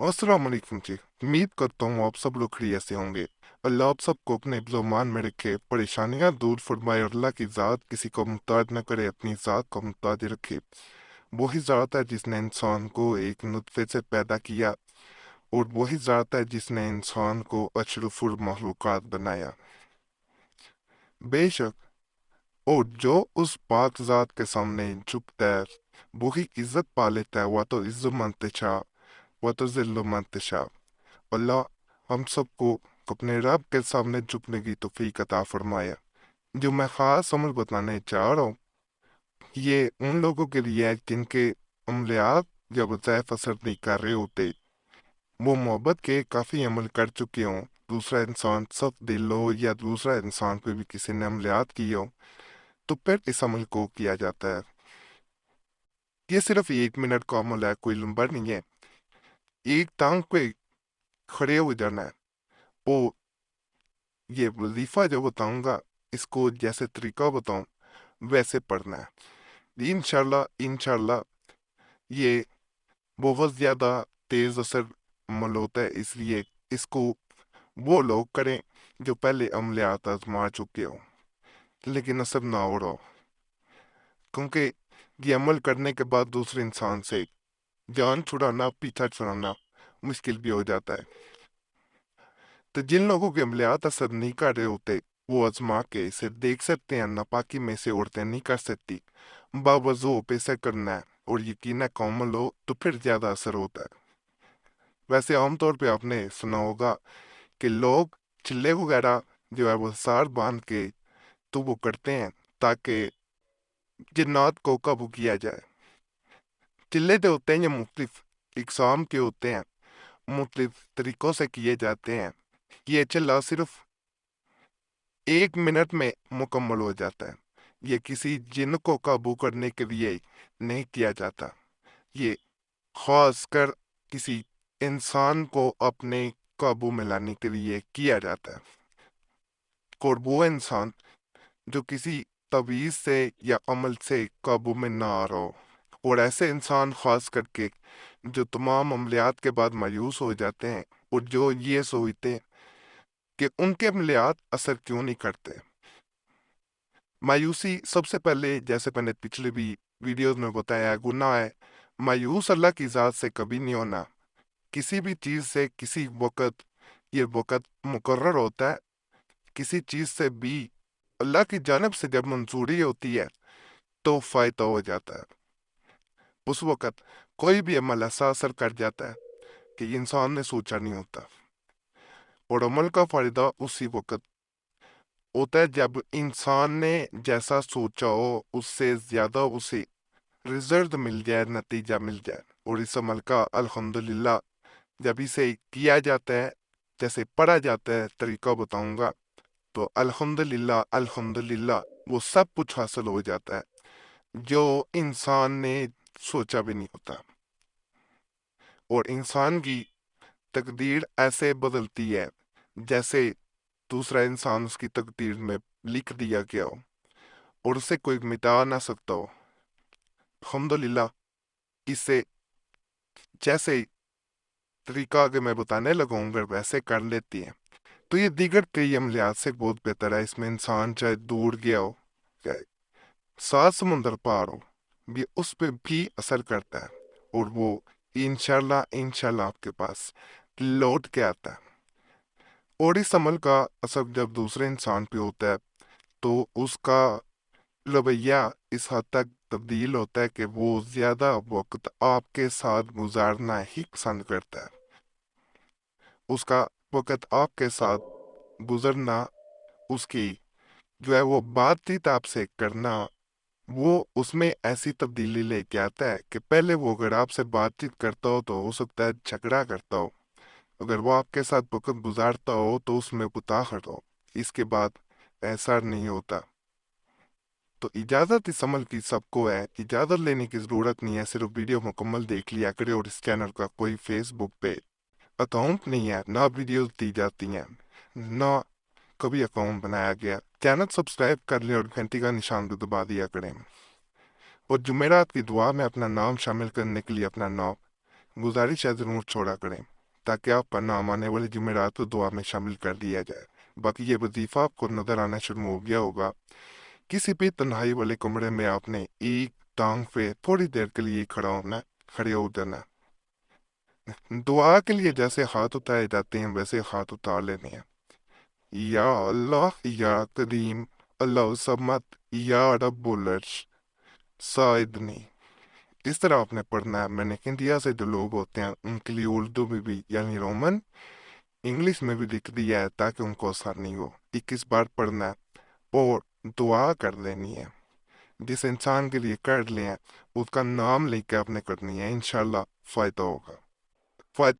अस्सलाम वालेकुम जी। उम्मीद करता हूँ आप सब लोग खैरियत से होंगे। अल्लाह आप सबको अपने ज़ुबान में रखे, परेशानियां दूर फरमाए और अल्लाह की ज़ात किसी को मुहताज न करे, अपनी ज़ात को मुहताज रखे। वही ज़ात है जिसने इंसान को एक नुत्फे से पैदा किया, और वही ज़ात है जिसने इंसान को अशरफुल मखलूक़ात बनाया। बेशक, और जो उस पाक ज़ात के सामने झुकता है वही इज्जत पा लेता है। वह तो इज्जत मंतशा, वह तो जिल्लु मंतशा। अल्लाह हम सबको अपने रब के सामने झुकने की तौफीक अता फरमाया। जो मैं ख़ास अमल बताने चाह रहा हूँ, ये उन लोगों के लिए है जिनके अमलियात या वज़ाइफ असर नहीं कर रहे होते। वो मोहब्बत के काफ़ी अमल कर चुके हों, दूसरा इंसान सख्त दिल हो या दूसरा इंसान पे भी किसी ने अमलियात किए हो, तो फिर इस अमल को किया जाता है। ये सिर्फ 1 मिनट का अमल है, कोई लंबा नहीं है। एक टांग पे खड़े हो जाना है। वो ये वजीफा जो बताऊंगा, इसको जैसे तरीका बताऊं वैसे पढ़ना है। इंशाल्लाह इंशाल्लाह ये बहुत ज़्यादा तेज़ असर अमल होता है, इसलिए इसको वो लोग करें जो पहले अमलियात आजमा चुके हो लेकिन असर ना हो रहा हो, क्योंकि ये अमल करने के बाद दूसरे इंसान से जान छुड़ाना, पीछा छुड़ाना मुश्किल भी हो जाता है। तो जिन लोगों के अमलियात असर नहीं कर रहे होते, वो आजमा के इसे देख सकते हैं। नापाकी में से औरतें नहीं कर सकती, बावजू पैसे करना है और यकीन कौमल हो तो फिर ज्यादा असर होता है। वैसे आमतौर पे आपने सुना होगा कि लोग चिल्ले वगैरह जो है वो सार बांध के तो वो करते हैं ताकि जिन्नात को काबू किया जाए। चिल्ले जो होते हैं ये मुख्तलिफ इकसाम के होते हैं, मुख्तलिफ तरीकों से किए जाते हैं। ये चिल्ला सिर्फ 1 मिनट में मुकम्मल हो जाता है। ये किसी जिन्न को काबू करने के लिए नहीं किया जाता, ये खास कर किसी इंसान को अपने काबू में लाने के लिए किया जाता है। और वो इंसान जो किसी तवीज से या अमल से काबू में ना आ रहा हो, और ऐसे इंसान खास करके जो तमाम अमलियात के बाद मायूस हो जाते हैं और जो ये सोचते हैं कि उनके अमलियात असर क्यों नहीं करते। मायूसी सबसे पहले, जैसे मैंने पिछले भी वीडियोस में बताया, गुनाह है। मायूस अल्लाह की ज़ात से कभी नहीं होना। किसी भी चीज़ से किसी वक़्त ये वक़्त मुकर्रर होता है। किसी चीज़ से भी अल्लाह की जानिब से जब मंजूरी होती है तो फ़ायदा हो जाता है। उस वक़्त कोई भी अमल ऐसा असर कर जाता है कि इंसान ने सोचा नहीं होता, और अमल का फ़ायदा उसी वक़्त होता है जब इंसान ने जैसा सोचा हो उससे ज़्यादा उसे रिजल्ट मिल जाए, नतीजा मिल जाए। और इस अमल का अल्हम्दुलिल्लाह जब इसे किया जाता है, जैसे पढ़ा जाता है, तरीका बताऊंगा, तो अल्हम्दुलिल्लाह अल्हम्दुलिल्लाह वो सब कुछ हासिल हो जाता है जो इंसान ने सोचा भी नहीं होता। और इंसान की तकदीर ऐसे बदलती है जैसे दूसरा इंसान उसकी तकदीर में लिख दिया गया हो और उसे कोई मिटा ना सकता हो। अल्हम्दुलिल्लाह इससे जैसे तरीका आगे मैं बताने लगा हूँ अगर वैसे कर लेती है तो ये दीगर कई अमलियात से बहुत बेहतर है। इसमें इंसान चाहे दूर गया हो, चाहे 7 समुंदर पार हो, ये उस पे भी असर करता है, और वो इंशाल्लाह इंशाल्लाह आपके पास लौट के आता है। और इस अमल का असर जब दूसरे इंसान पे होता है तो उसका रवैया इस हद तक तब्दील होता है कि वो ज्यादा वक्त आपके साथ गुजारना ही पसंद करता है। उसका वक्त आपके साथ गुजरना, उसकी जो है वो बातचीत आपसे करना, वो उसमें ऐसी तब्दीली लेके आता है कि पहले वो अगर आपसे बातचीत करता हो तो हो सकता है झगड़ा करता हो, अगर वो आपके साथ वक्त गुजारता हो तो उसमें गुताखट हो। इसके बाद ऐसा नहीं होता। तो इजाज़त इस अमल की सबको है, इजाज़त लेने की ज़रूरत नहीं है, सिर्फ वीडियो मुकम्मल देख लिया करे। और इस चैनल का कोई फेसबुक पे अकाउंट नहीं है, ना वीडियोस दी जाती हैं, ना कभी अकाउंट बनाया गया। चैनल सब्सक्राइब कर लें और घंटी का निशान भी दबा दिया करें। और जुमेरात की दुआ में अपना नाम शामिल करने के लिए अपना नाम गुजारिश है ज़रूर छोड़ा करें। تاکہ آپ کا نام آنے والے جمعرات کو دعا میں شامل کر دیا جائے۔ باقی یہ وظیفہ آپ کو نظر آنا شروع ہو گیا ہوگا۔ کسی بھی تنہائی والے کمرے میں آپ نے ایک ٹانگ پہ تھوڑی دیر کے لیے کھڑے ہو جانا۔ دعا کے لیے جیسے ہاتھ اٹھائے جاتے ہیں ویسے ہاتھ اٹھا لینے ہیں۔ یا اللہ یا کریم اللہ سمت یا رب العرش ساعدنی، اس طرح آپ نے پڑھنا ہے۔ میں نے انڈیا سے جو لوگ ہوتے ہیں ان کے لیے اردو میں بھی یعنی رومن انگلش میں بھی لکھ دیا ہے تاکہ ان کو آسانی ہو۔ 21 بار پڑھنا ہے اور دعا کر دینی ہے۔ جس انسان کے لیے کر لیں اس کا نام لے کے آپ نے کرنی ہے، انشاءاللہ فائدہ ہوگا۔